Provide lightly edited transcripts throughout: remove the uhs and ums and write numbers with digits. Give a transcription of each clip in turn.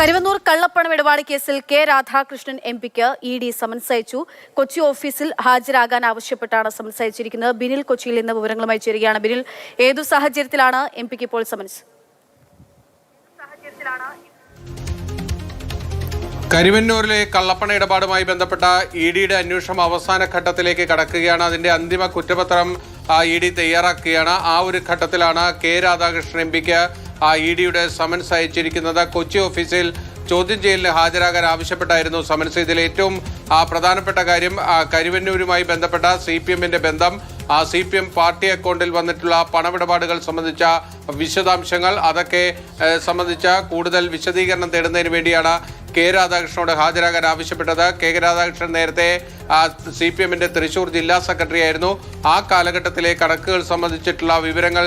കരുവന്നൂർ കള്ളപ്പണം ഇടപാട് കേസിൽ കെ രാധാകൃഷ്ണൻ എംപിക്ക് ഇഡി സമൻസ് അയച്ചു. കൊച്ചി ഓഫീസിൽ ഹാജരാകാൻ ആവശ്യപ്പെട്ടാണ് സമൻസ് അയച്ചിരിക്കുന്നത്. ബിനിൽ കൊച്ചിയിൽ നിന്ന് വിവരങ്ങളുമായി ചേരുകയാണ്. ബിനിൽ, ഏതു സാഹചര്യത്തിലാണ് എംപിക്ക് ഇപ്പോൾ സമൻസ്? കരുവന്നൂരിലെ കള്ളപ്പണ ഇടപാടുമായി ബന്ധപ്പെട്ട ഇഡിയുടെ അന്വേഷണം അവസാന ഘട്ടത്തിലേക്ക് കടക്കുകയാണ്. അതിന്റെ അന്തിമ കുറ്റപത്രം ഇഡി തയ്യാറാക്കുകയാണ്. ആ ഒരു ഘട്ടത്തിലാണ് കെ രാധാകൃഷ്ണൻ എംപിക്ക് ഇഡിയുടെ സമൻസ് അയച്ചിരിക്കുന്നത്. കൊച്ചി ഓഫീസിൽ ചോദ്യം ചെയ്യലിന് ഹാജരാകാൻ ആവശ്യപ്പെട്ടായിരുന്നു സമൻസ്. ഇതിൽ ഏറ്റവും പ്രധാനപ്പെട്ട കാര്യം കരുവന്നൂരുമായി ബന്ധപ്പെട്ട CPMന്റെ ബന്ധം, CPM പാർട്ടി അക്കൗണ്ടിൽ വന്നിട്ടുള്ള പണമിടപാടുകൾ സംബന്ധിച്ച വിശദാംശങ്ങൾ, അതൊക്കെ സംബന്ധിച്ച കൂടുതൽ വിശദീകരണം തേടുന്നതിന് വേണ്ടിയാണ് കെ രാധാകൃഷ്ണനോട് ഹാജരാകാൻ ആവശ്യപ്പെട്ടത്. കെ രാധാകൃഷ്ണൻ നേരത്തെ CPMന്റെ തൃശൂർ ജില്ലാ സെക്രട്ടറി ആയിരുന്നു. ആ കാലഘട്ടത്തിലെ കണക്കുകൾ സംബന്ധിച്ചിട്ടുള്ള വിവരങ്ങൾ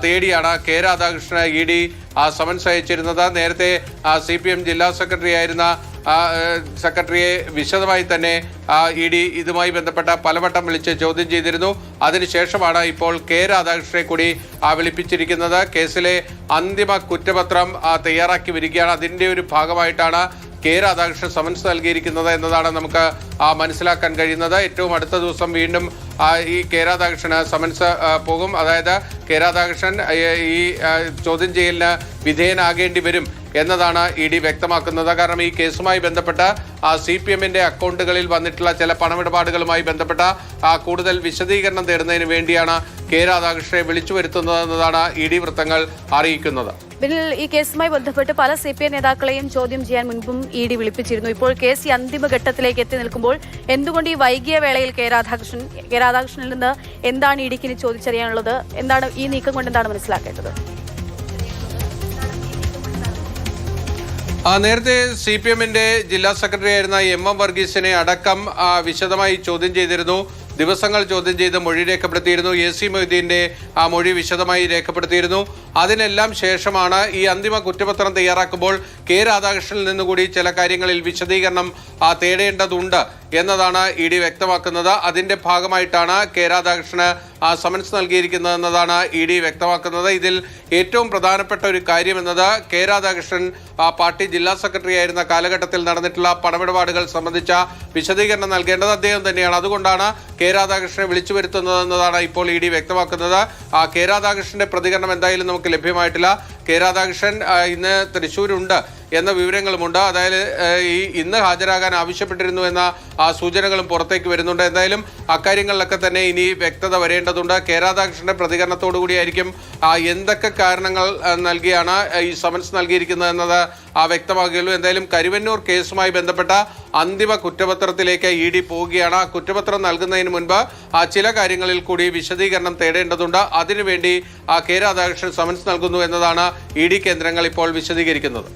തേടിയാണ് കെ രാധാകൃഷ്ണന് ഇഡി സമൻസ് അയച്ചിരുന്നത്. നേരത്തെ CPM ജില്ലാ സെക്രട്ടറി ആയിരുന്ന സെക്രട്ടറിയെ വിശദമായി തന്നെ ഇഡി ഇതുമായി ബന്ധപ്പെട്ട പലവട്ടം വിളിച്ച് ചോദ്യം ചെയ്തിരുന്നു. അതിനുശേഷമാണ് ഇപ്പോൾ കെ രാധാകൃഷ്ണനെ കൂടി വിളിപ്പിച്ചിരിക്കുന്നത്. കേസിലെ അന്തിമ കുറ്റപത്രം തയ്യാറാക്കി വരികയാണ്. അതിൻ്റെ ഒരു ഭാഗമായിട്ടാണ് കെ രാധാകൃഷ്ണൻ സമൻസ് നൽകിയിരിക്കുന്നത് എന്നതാണ് നമുക്ക് മനസ്സിലാക്കാൻ കഴിയുന്നത്. ഏറ്റവും അടുത്ത ദിവസം വീണ്ടും ഈ കെ രാധാകൃഷ്ണന് സമൻസ് പോകും. അതായത് കെ രാധാകൃഷ്ണൻ ഈ ചോദ്യം ചെയ്യലിന് വിധേയനാകേണ്ടി വരും എന്നതാണ് ഇഡി വ്യക്തമാക്കുന്നത്. കാരണം ഈ കേസുമായി ബന്ധപ്പെട്ട CPMന്റെ അക്കൗണ്ടുകളിൽ വന്നിട്ടുള്ള ചില പണമിടപാടുകളുമായി ബന്ധപ്പെട്ട കൂടുതൽ വിശദീകരണം തേടുന്നതിന് വേണ്ടിയാണ് കെ രാധാകൃഷ്ണനെ വിളിച്ചു വരുത്തുന്നതെന്നതാണ് ഇഡി വൃത്തങ്ങൾ അറിയിക്കുന്നത്. ഈ കേസുമായി ബന്ധപ്പെട്ട് പല CPM നേതാക്കളെയും ചോദ്യം ചെയ്യാൻ മുൻപും ഇഡി വിളിപ്പിച്ചിരുന്നു. ഇപ്പോൾ കേസ് ഈ അന്തിമഘട്ടത്തിലേക്ക് എത്തി നിൽക്കുമ്പോൾ എന്തുകൊണ്ട് ഈ വൈകിയ വേളയിൽ കെ രാധാകൃഷ്ണനിൽ നിന്ന് എന്താണ് ഇഡിക്ക് ഇനി ചോദിച്ചറിയാനുള്ളത്? എന്താണ് ഈ നീക്കം കൊണ്ട് എന്താണ് മനസ്സിലാക്കേണ്ടത്? നേരത്തെ CPMന്റെ ജില്ലാ സെക്രട്ടറി ആയിരുന്ന MM വർഗീസിനെ അടക്കം വിശദമായി ചോദ്യം ചെയ്തിരുന്നു. ദിവസങ്ങൾ ചോദ്യം ചെയ്ത് മൊഴി രേഖപ്പെടുത്തിയിരുന്നു. AC മൊയ്തീന്റെ മൊഴി വിശദമായി രേഖപ്പെടുത്തിയിരുന്നു. അതിനെല്ലാം ശേഷമാണ് ഈ അന്തിമ കുറ്റപത്രം തയ്യാറാക്കുമ്പോൾ കെ രാധാകൃഷ്ണനിൽ നിന്നുകൂടി ചില കാര്യങ്ങളിൽ വിശദീകരണം തേടേണ്ടതുണ്ട് എന്നതാണ് ഇഡി വ്യക്തമാക്കുന്നത്. അതിന്റെ ഭാഗമായിട്ടാണ് കെ രാധാകൃഷ്ണന് സമൻസ് നൽകിയിരിക്കുന്നത് എന്നതാണ് ഇഡി വ്യക്തമാക്കുന്നത്. ഇതിൽ ഏറ്റവും പ്രധാനപ്പെട്ട ഒരു കാര്യം എന്നത് കെ രാധാകൃഷ്ണൻ പാർട്ടി ജില്ലാ സെക്രട്ടറി ആയിരുന്ന കാലഘട്ടത്തിൽ നടന്നിട്ടുള്ള പണമിടപാടുകൾ സംബന്ധിച്ച വിശദീകരണം നൽകേണ്ടത് അദ്ദേഹം തന്നെയാണ്. അതുകൊണ്ടാണ് കെ രാധാകൃഷ്ണനെ വിളിച്ചു വരുത്തുന്നതെന്നതാണ് ഇപ്പോൾ ഇഡി വ്യക്തമാക്കുന്നത്. കെ രാധാകൃഷ്ണന്റെ പ്രതികരണം എന്തായാലും നമുക്ക് ലഭ്യമായിട്ടില്ല. കെ രാധാകൃഷ്ണൻ ഇന്ന് തൃശ്ശൂരുണ്ട് എന്ന വിവരങ്ങളുമുണ്ട്. അതായത് ഇന്ന് ഹാജരാകാൻ ആവശ്യപ്പെട്ടിരുന്നു എന്ന സൂചനകളും പുറത്തേക്ക് വരുന്നുണ്ട്. എന്തായാലും അക്കാര്യങ്ങളിലൊക്കെ തന്നെ ഇനി വ്യക്തത വരേണ്ടതുണ്ട്. കെ രാധാകൃഷ്ണന്റെ പ്രതികരണത്തോടു കൂടിയായിരിക്കും എന്തൊക്കെ കാരണങ്ങൾ നൽകിയാണ് ഈ സമൻസ് നൽകിയിരിക്കുന്നത് എന്നത് വ്യക്തമാകുകയുള്ളൂ. എന്തായാലും കരുവന്നൂർ കേസുമായി ബന്ധപ്പെട്ട അന്തിമ കുറ്റപത്രത്തിലേക്ക് ഇഡി പോവുകയാണ്. ആ കുറ്റപത്രം നൽകുന്നതിന് മുൻപ് ചില കാര്യങ്ങളിൽ കൂടി വിശദീകരണം തേടേണ്ടതുണ്ട്. അതിനുവേണ്ടി കെ രാധാകൃഷ്ണൻ സമൻസ് നൽകുന്നു എന്നതാണ് ഇഡി കേന്ദ്രങ്ങൾ ഇപ്പോൾ വിശദീകരിക്കുന്നത്.